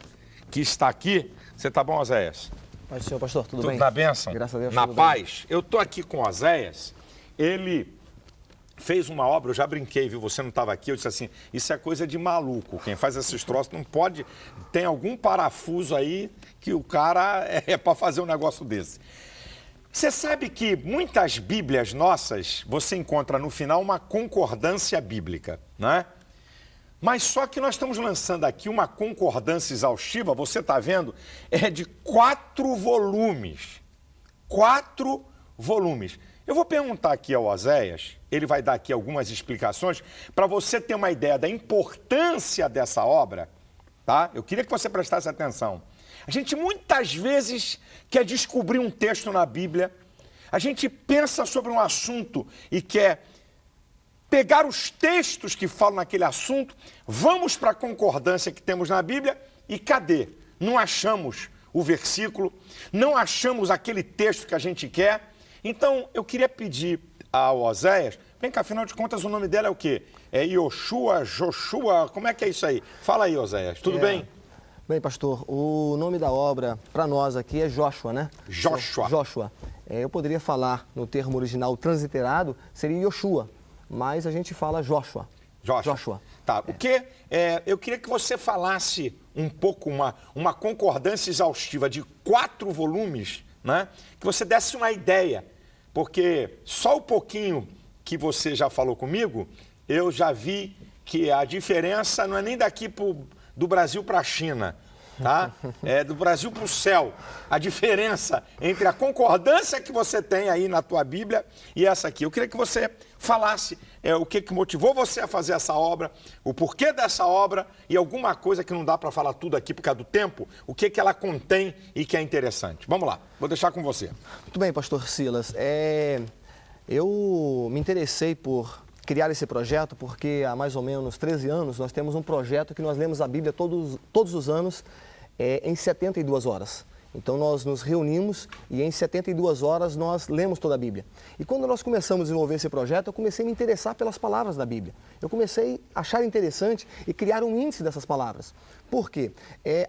que está aqui. Você tá bom, Oséias? Paz do Senhor, pastor, tudo bem? Tudo na bênção? Graças a Deus, na tudo paz. Eu tô aqui com o Oséias, ele fez uma obra, eu já brinquei, viu? Você não estava aqui, eu disse assim, isso é coisa de maluco, quem faz esses troços não pode, tem algum parafuso aí que o cara é para fazer um negócio desse. Você sabe que muitas bíblias nossas, você encontra no final uma concordância bíblica, né? Mas só que nós estamos lançando aqui uma concordância exaustiva, você está vendo, é de 4 volumes. 4 volumes. Eu vou perguntar aqui ao Oséias, ele vai dar aqui algumas explicações, para você ter uma ideia da importância dessa obra, tá? Eu queria que você prestasse atenção. A gente muitas vezes quer descobrir um texto na Bíblia, a gente pensa sobre um assunto e quer pegar os textos que falam naquele assunto, vamos para a concordância que temos na Bíblia e cadê? Não achamos o versículo, não achamos aquele texto que a gente quer. Então, eu queria pedir ao Oséias. Vem cá, afinal de contas, o nome dela é o quê? É Yoshua, Joshua, como é que é isso aí? Fala aí, Oséias, tudo bem? Bem, pastor, o nome da obra para nós aqui é Joshua, né? Joshua. Joshua. Eu poderia falar no termo original transliterado, seria Yoshua, mas a gente fala Joshua. Joshua. Tá, o que eu queria que você falasse um pouco, uma concordância exaustiva de 4 volumes, né? Que você desse uma ideia, porque só o pouquinho que você já falou comigo, eu já vi que a diferença não é nem daqui do Brasil para a China, tá? É do Brasil para o céu. A diferença entre a concordância que você tem aí na tua Bíblia e essa aqui. Eu queria que você falasse o que motivou você a fazer essa obra, o porquê dessa obra e alguma coisa que não dá para falar tudo aqui por causa do tempo, o que ela contém e que é interessante. Vamos lá, vou deixar com você. Muito bem, pastor Silas. Eu me interessei por criar esse projeto porque há mais ou menos 13 anos nós temos um projeto que nós lemos a Bíblia todos os anos em 72 horas. Então nós nos reunimos e em 72 horas nós lemos toda a Bíblia. E quando nós começamos a desenvolver esse projeto, eu comecei a me interessar pelas palavras da Bíblia. Eu comecei a achar interessante e criar um índice dessas palavras. Por quê?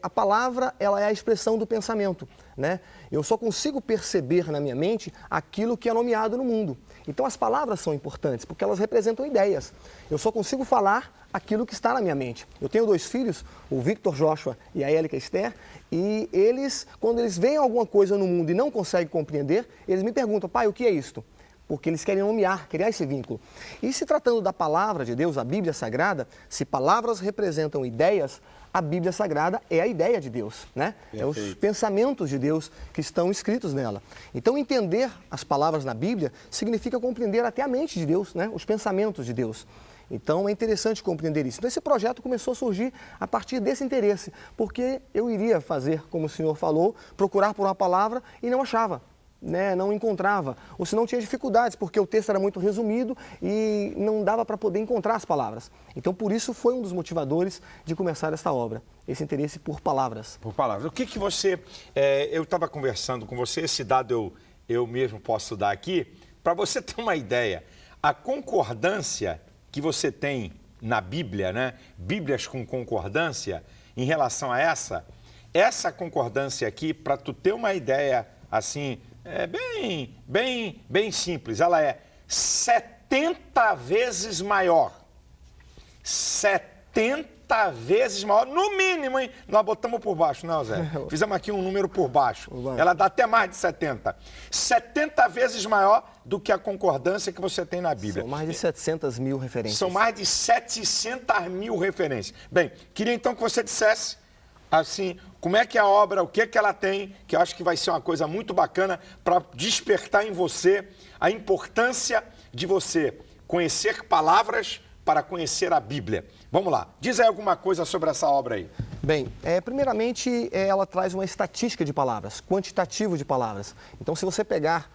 A palavra, ela é a expressão do pensamento, né? Eu só consigo perceber na minha mente aquilo que é nomeado no mundo. Então as palavras são importantes porque elas representam ideias. Eu só consigo falar aquilo que está na minha mente. Eu tenho 2 filhos, o Victor Joshua e a Élica Esther, e eles, quando eles veem alguma coisa no mundo e não conseguem compreender, eles me perguntam: pai, o que é isto? Porque eles querem nomear, criar esse vínculo. E se tratando da palavra de Deus, a Bíblia Sagrada, se palavras representam ideias, a Bíblia Sagrada é a ideia de Deus, né? É os pensamentos de Deus que estão escritos nela. Então, entender as palavras na Bíblia significa compreender até a mente de Deus, né? Os pensamentos de Deus. Então, é interessante compreender isso. Então, esse projeto começou a surgir a partir desse interesse, porque eu iria fazer, como o senhor falou, procurar por uma palavra e não achava. Né, não encontrava, ou se não tinha dificuldades, porque o texto era muito resumido e não dava para poder encontrar as palavras. Então, por isso, foi um dos motivadores de começar essa obra, esse interesse por palavras. Por palavras. O que você... eu estava conversando com você, esse dado eu mesmo posso dar aqui, para você ter uma ideia. A concordância que você tem na Bíblia, né? Bíblias com concordância, em relação a essa concordância aqui, para tu ter uma ideia, assim... É bem simples. Ela é 70 vezes maior. 70 vezes maior, no mínimo, hein? Nós botamos por baixo, não, Zé? Fizemos aqui um número por baixo. Ela dá até mais de 70. 70 vezes maior do que a concordância que você tem na Bíblia. São mais de 700 mil referências. São mais de 700 mil referências. Bem, queria então que você dissesse assim, como é que a obra, o que ela tem, que eu acho que vai ser uma coisa muito bacana para despertar em você a importância de você conhecer palavras para conhecer a Bíblia. Vamos lá, diz aí alguma coisa sobre essa obra aí. Bem, primeiramente, ela traz uma estatística de palavras, quantitativo de palavras. Então, se você pegar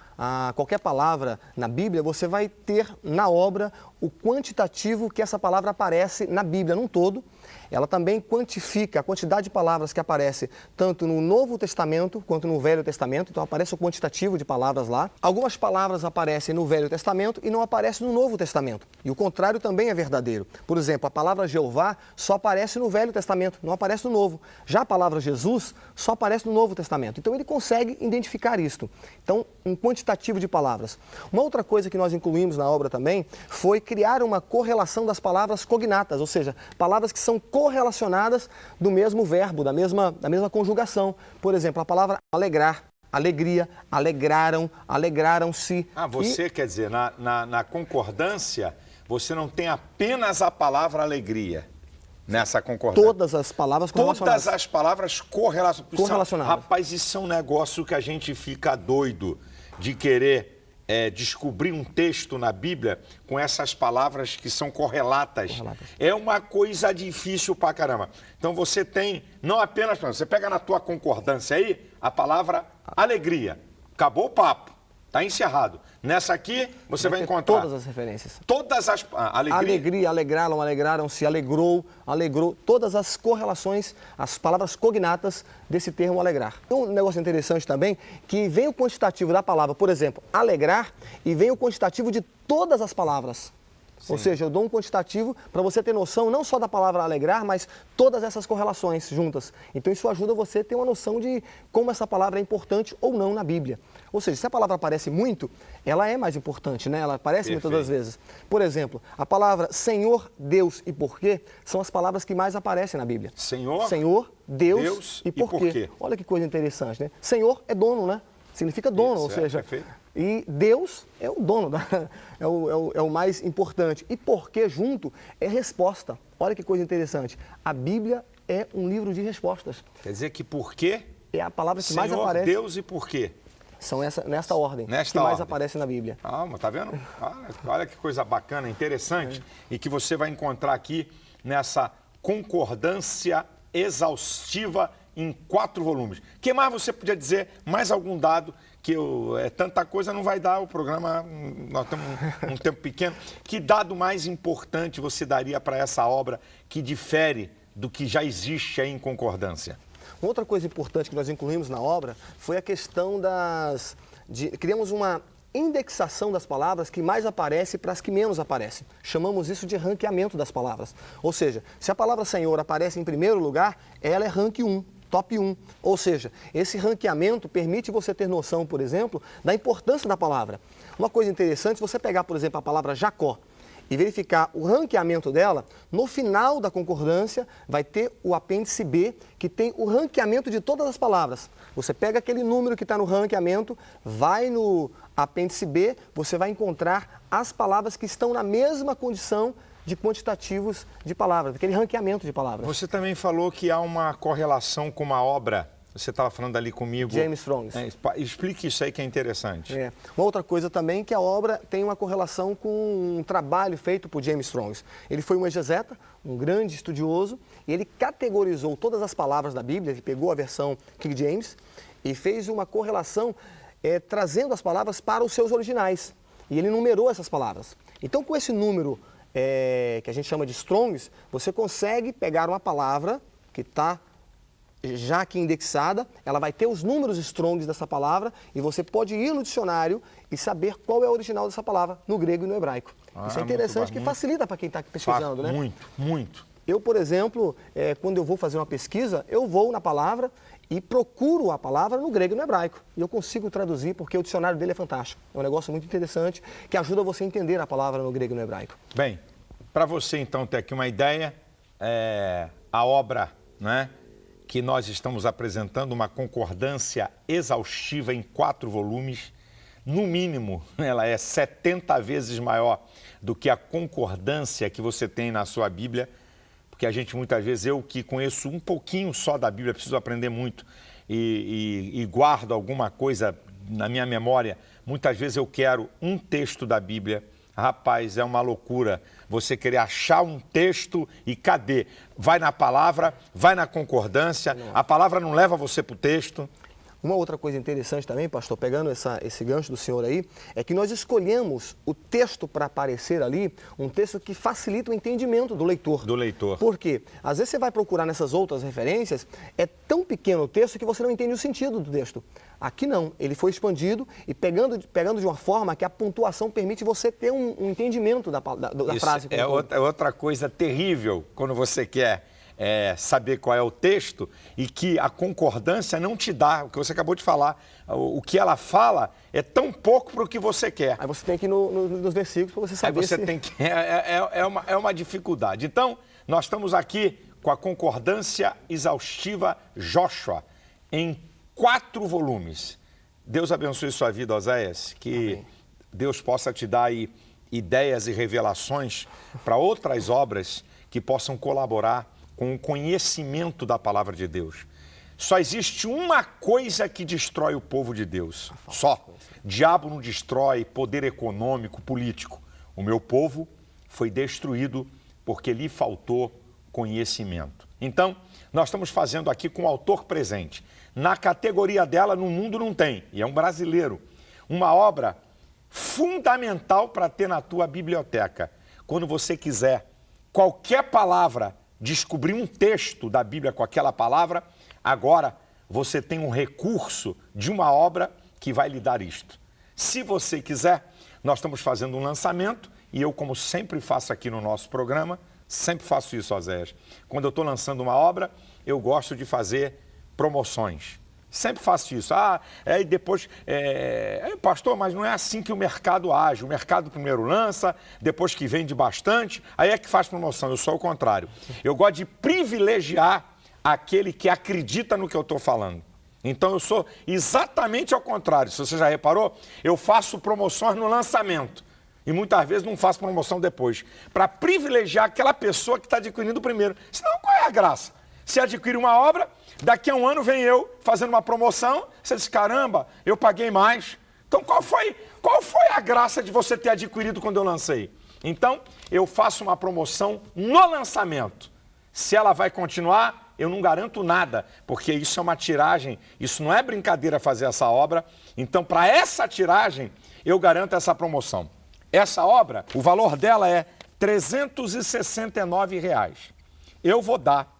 qualquer palavra na Bíblia, você vai ter na obra o quantitativo que essa palavra aparece na Bíblia num todo. Ela também quantifica a quantidade de palavras que aparece tanto no Novo Testamento quanto no Velho Testamento. Então aparece o quantitativo de palavras lá. Algumas palavras aparecem no Velho Testamento e não aparecem no Novo Testamento. E o contrário também é verdadeiro. Por exemplo, a palavra Jeová só aparece no Velho Testamento, não aparece no Novo. Já a palavra Jesus só aparece no Novo Testamento. Então ele consegue identificar isto. Então, um quantitativo de palavras. Uma outra coisa que nós incluímos na obra também foi criar uma correlação das palavras cognatas, ou seja, palavras que são correlacionadas do mesmo verbo, da mesma conjugação. Por exemplo, a palavra alegrar, alegria, alegraram, alegraram-se. Quer dizer, na concordância, você não tem apenas a palavra alegria nessa concordância. Todas as palavras correlacionadas. Todas as palavras correlacionadas. Rapaz, isso é um negócio que a gente fica doido de querer descobrir um texto na Bíblia com essas palavras que são correlatas. É uma coisa difícil pra caramba. Então você tem, não apenas, você pega na tua concordância aí a palavra alegria. Acabou o papo, tá encerrado. Nessa aqui, você vai ter encontrar todas as referências. todas as... Alegria, alegraram, alegraram-se, alegrou, alegrou. Todas as correlações, as palavras cognatas desse termo alegrar. Um negócio interessante também, que vem o quantitativo da palavra, por exemplo, alegrar, e vem o quantitativo de todas as palavras. Sim. Ou seja, eu dou um quantitativo para você ter noção não só da palavra alegrar, mas todas essas correlações juntas. Então isso ajuda você a ter uma noção de como essa palavra é importante ou não na Bíblia. Ou seja, se a palavra aparece muito, ela é mais importante, né? Ela aparece muitas das vezes. Por exemplo, a palavra Senhor, Deus e porquê são as palavras que mais aparecem na Bíblia. Senhor, Deus e porquê. Olha que coisa interessante, né? Senhor é dono, né? Significa dono, ou seja... E Deus é o dono, é o mais importante. E porquê junto é resposta. Olha que coisa interessante. A Bíblia é um livro de respostas. Quer dizer que porquê? É a palavra que Senhor, mais aparece. Deus e porquê? São nesta ordem que mais aparece na Bíblia. Mas tá vendo? Olha que coisa bacana, interessante. E que você vai encontrar aqui nessa concordância exaustiva em 4 volumes. O que mais você podia dizer? Mais algum dado? Que tanta coisa não vai dar o programa, nós temos um tempo pequeno. Que dado mais importante você daria para essa obra que difere do que já existe aí em concordância? Outra coisa importante que nós incluímos na obra foi a questão criamos uma indexação das palavras que mais aparece para as que menos aparecem. Chamamos isso de ranqueamento das palavras. Ou seja, se a palavra Senhor aparece em primeiro lugar, ela é rank 1. Top 1. Ou seja, esse ranqueamento permite você ter noção, por exemplo, da importância da palavra. Uma coisa interessante, se você pegar, por exemplo, a palavra Jacó e verificar o ranqueamento dela, no final da concordância vai ter o apêndice B, que tem o ranqueamento de todas as palavras. Você pega aquele número que está no ranqueamento, vai no apêndice B, você vai encontrar as palavras que estão na mesma condição de quantitativos de palavras, aquele ranqueamento de palavras. Você também falou que há uma correlação com uma obra, você estava falando ali comigo... James Strong. Explique isso aí que é interessante. Uma outra coisa também que a obra tem uma correlação com um trabalho feito por James Strong. Ele foi um exegeta, um grande estudioso, e ele categorizou todas as palavras da Bíblia, ele pegou a versão King James e fez uma correlação trazendo as palavras para os seus originais. E ele numerou essas palavras. Então, com esse número... que a gente chama de Strongs, você consegue pegar uma palavra que está já aqui indexada, ela vai ter os números Strongs dessa palavra e você pode ir no dicionário e saber qual é o original dessa palavra no grego e no hebraico. Isso é interessante, que facilita para quem está pesquisando, né? Muito. Eu, por exemplo, quando eu vou fazer uma pesquisa, eu vou na palavra e procuro a palavra no grego e no hebraico. E eu consigo traduzir porque o dicionário dele é fantástico. É um negócio muito interessante que ajuda você a entender a palavra no grego e no hebraico. Bem, para você então ter aqui uma ideia, a obra, né, que nós estamos apresentando, uma concordância exaustiva em 4 volumes, no mínimo ela é 70 vezes maior do que a concordância que você tem na sua Bíblia, porque a gente muitas vezes, eu que conheço um pouquinho só da Bíblia, preciso aprender muito e guardo alguma coisa na minha memória, muitas vezes eu quero um texto da Bíblia. Rapaz, é uma loucura você querer achar um texto e cadê? Vai na palavra, vai na concordância, a palavra não leva você para o texto. Uma outra coisa interessante também, pastor, pegando esse gancho do senhor aí, é que nós escolhemos o texto para aparecer ali, um texto que facilita o entendimento do leitor. Por quê? Às vezes você vai procurar nessas outras referências, é tão pequeno o texto que você não entende o sentido do texto. Aqui não, ele foi expandido e pegando de uma forma que a pontuação permite você ter um entendimento da frase. É outra coisa terrível quando você quer saber qual é o texto e que a concordância não te dá, o que você acabou de falar. O que ela fala é tão pouco para o que você quer. Aí você tem que ir nos versículos para você saber. Aí você tem que... É uma dificuldade. Então, nós estamos aqui com a concordância exaustiva Joshua, em 4 volumes. Deus abençoe sua vida, Oséias, que Amém. Deus possa te dar aí ideias e revelações para outras obras que possam colaborar com o conhecimento da palavra de Deus. Só existe uma coisa que destrói o povo de Deus. Só. Diabo não destrói poder econômico, político. O meu povo foi destruído porque lhe faltou conhecimento. Então, nós estamos fazendo aqui com o autor presente. Na categoria dela, no mundo não tem, e é um brasileiro. Uma obra fundamental para ter na tua biblioteca. Quando você quiser qualquer palavra, descobrir um texto da Bíblia com aquela palavra, agora você tem um recurso de uma obra que vai lhe dar isto. Se você quiser, nós estamos fazendo um lançamento e eu, como sempre faço aqui no nosso programa, sempre faço isso, Oséias. Quando eu estou lançando uma obra, eu gosto de fazer promoções. Sempre faço isso. E depois, pastor, mas não é assim que o mercado age. O mercado primeiro lança, depois que vende bastante, aí é que faz promoção. Eu sou o contrário. Eu gosto de privilegiar aquele que acredita no que eu estou falando. Então eu sou exatamente ao contrário. Se você já reparou, eu faço promoções no lançamento. E muitas vezes não faço promoção depois. Para privilegiar aquela pessoa que está adquirindo primeiro. Senão, qual é a graça? Se adquire uma obra, daqui a um ano vem eu fazendo uma promoção, você diz, caramba, eu paguei mais. Então qual foi a graça de você ter adquirido quando eu lancei? Então, eu faço uma promoção no lançamento. Se ela vai continuar, eu não garanto nada, porque isso é uma tiragem, isso não é brincadeira fazer essa obra. Então, para essa tiragem, eu garanto essa promoção. Essa obra, o valor dela é R$ 369. Eu vou dar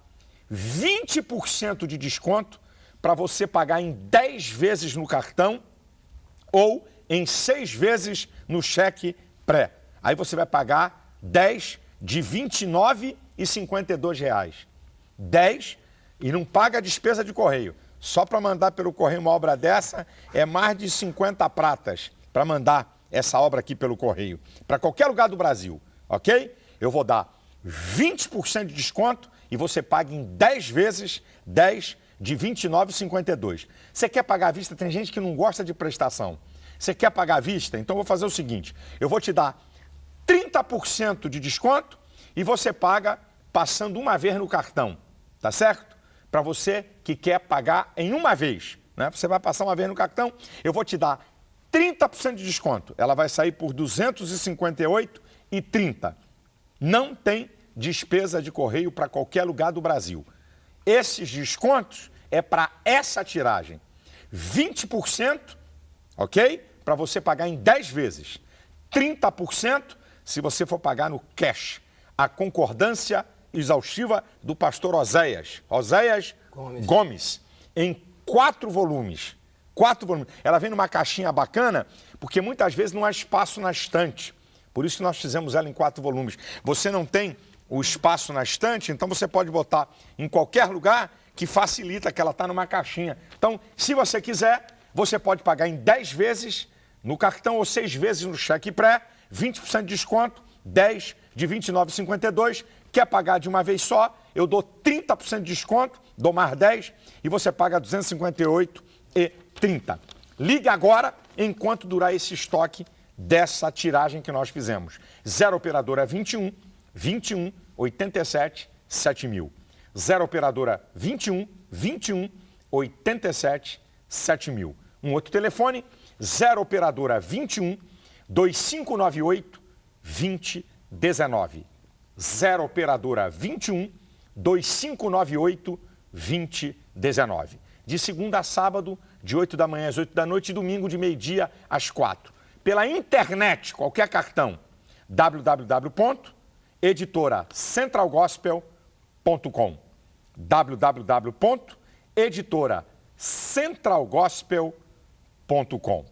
20% de desconto para você pagar em 10 vezes no cartão ou em 6 vezes no cheque pré. Aí você vai pagar 10 de R$ 29,52. 10 e não paga a despesa de correio. Só para mandar pelo correio uma obra dessa é mais de 50 pratas para mandar essa obra aqui pelo correio. Para qualquer lugar do Brasil, ok? Eu vou dar 20% de desconto e você paga em 10 vezes 10 de R$ 29,52. Você quer pagar à vista? Tem gente que não gosta de prestação. Você quer pagar à vista? Então eu vou fazer o seguinte, eu vou te dar 30% de desconto e você paga passando uma vez no cartão, tá certo? Para você que quer pagar em uma vez, né? Você vai passar uma vez no cartão, eu vou te dar 30% de desconto. Ela vai sair por R$ 258,30. Não tem despesa de correio para qualquer lugar do Brasil. Esses descontos é para essa tiragem. 20%, ok? Para você pagar em 10 vezes. 30% se você for pagar no cash. A concordância exaustiva do pastor Oséias Gomes, em 4 volumes. 4 volumes. Ela vem numa caixinha bacana, porque muitas vezes não há espaço na estante. Por isso que nós fizemos ela em 4 volumes. Você não tem o espaço na estante, então você pode botar em qualquer lugar que facilita que ela está numa caixinha. Então, se você quiser, você pode pagar em 10 vezes no cartão ou 6 vezes no cheque pré, 20% de desconto, 10 de R$ 29,52. Quer pagar de uma vez só, eu dou 30% de desconto, dou mais 10 e você paga R$ 258,30. Ligue agora enquanto durar esse estoque dessa tiragem que nós fizemos. 0 operadora 21 87 7000. 0 operadora 21 87 7000. Um outro telefone, 0 operadora 21 2598 2019. 0 operadora 21 2598 2019. De segunda a sábado, de 8 da manhã às 8 da noite, e domingo de meio-dia às 4. Pela internet, qualquer cartão, www.editoracentralgospel.com. www.editoracentralgospel.com.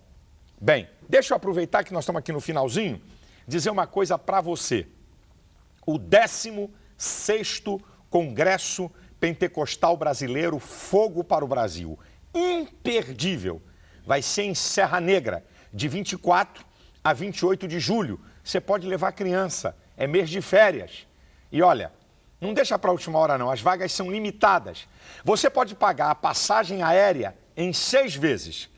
Bem, deixa eu aproveitar que nós estamos aqui no finalzinho, dizer uma coisa para você. O 16º Congresso Pentecostal Brasileiro Fogo para o Brasil, imperdível, vai ser em Serra Negra, de 24 a 28 de julho. Você pode levar criança, é mês de férias. E olha, não deixa para a última hora não, as vagas são limitadas. Você pode pagar a passagem aérea em 6 vezes.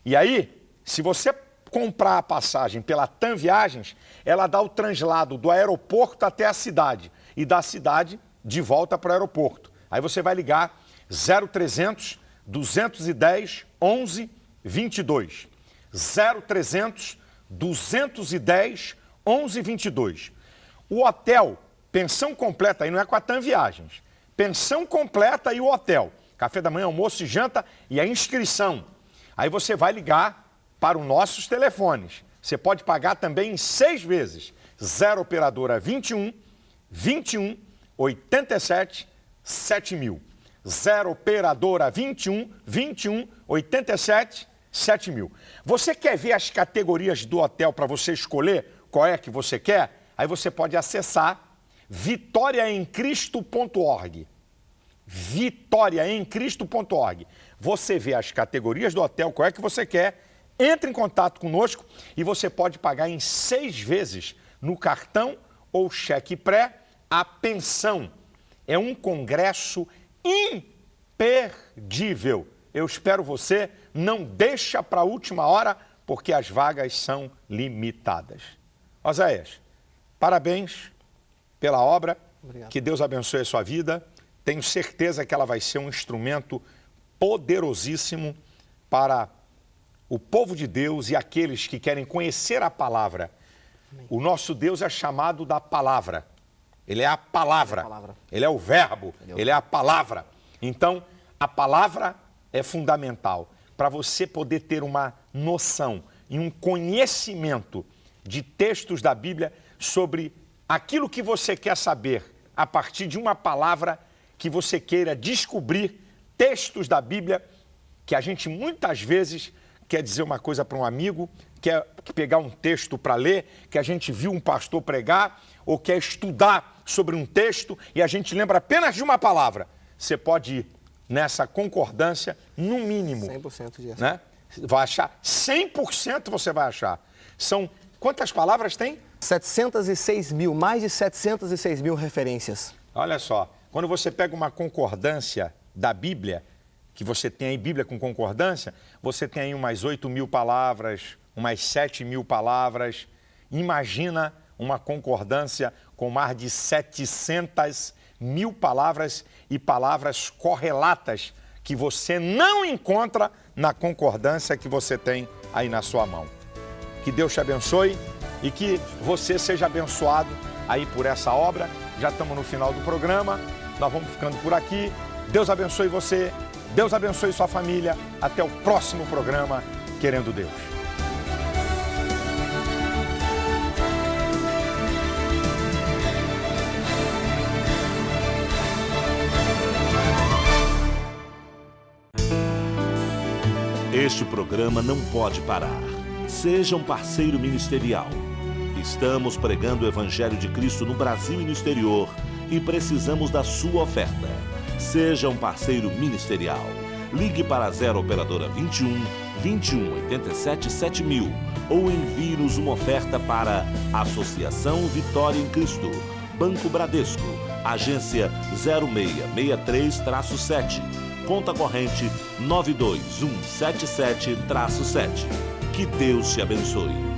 E aí, se você comprar a passagem pela TAM Viagens, ela dá o translado do aeroporto até a cidade e da cidade de volta para o aeroporto. Aí você vai ligar 0300 210 11 22. 0300 210 11 22. O hotel, pensão completa, aí não é com a TAM Viagens. Pensão completa e o hotel. Café da manhã, almoço e janta e a inscrição. Aí você vai ligar para os nossos telefones, Você pode pagar também em 6 vezes. 0 operadora 21 87 7000. 0 operadora 21 87 7000. Você quer ver as categorias do hotel para você escolher qual é que você quer? Aí você pode acessar vitoriaemcristo.org. vitoriaemcristo.org. Você vê as categorias do hotel, qual é que você quer, entre em contato conosco e você pode pagar em 6 vezes no cartão ou cheque pré a pensão. É um congresso imperdível. Eu espero você, não deixa para a última hora, porque as vagas são limitadas. Oséias, parabéns pela obra. Obrigado. Que Deus abençoe a sua vida. Tenho certeza que ela vai ser um instrumento poderosíssimo para o povo de Deus e aqueles que querem conhecer a palavra. Amém. O nosso Deus é chamado da palavra. Ele é a palavra. Ele é o verbo. Ele é a palavra. Então, a palavra é fundamental para você poder ter uma noção e um conhecimento de textos da Bíblia sobre aquilo que você quer saber a partir de uma palavra que você queira descobrir, textos da Bíblia que a gente muitas vezes quer dizer uma coisa para um amigo, quer pegar um texto para ler, que a gente viu um pastor pregar, ou quer estudar sobre um texto e a gente lembra apenas de uma palavra. Você pode ir nessa concordância, no mínimo. 100% disso. Né? Vai achar, 100% você vai achar. São, quantas palavras tem? 706 mil, mais de 706 mil referências. Olha só, quando você pega uma concordância da Bíblia, que você tem aí Bíblia com concordância, você tem aí umas 8 mil palavras, umas 7 mil palavras. Imagina uma concordância com mais de 700 mil palavras e palavras correlatas que você não encontra na concordância que você tem aí na sua mão. Que Deus te abençoe e que você seja abençoado aí por essa obra. Já estamos no final do programa, nós vamos ficando por aqui. Deus abençoe você, Deus abençoe sua família. Até o próximo programa, querendo Deus. Este programa não pode parar. Seja um parceiro ministerial. Estamos pregando o Evangelho de Cristo no Brasil e no exterior e precisamos da sua oferta. Seja um parceiro ministerial. Ligue para a 0 operadora 21 87 7000 ou envie-nos uma oferta para Associação Vitória em Cristo, Banco Bradesco, agência 0663-7. Conta corrente 92177-7. Que Deus te abençoe.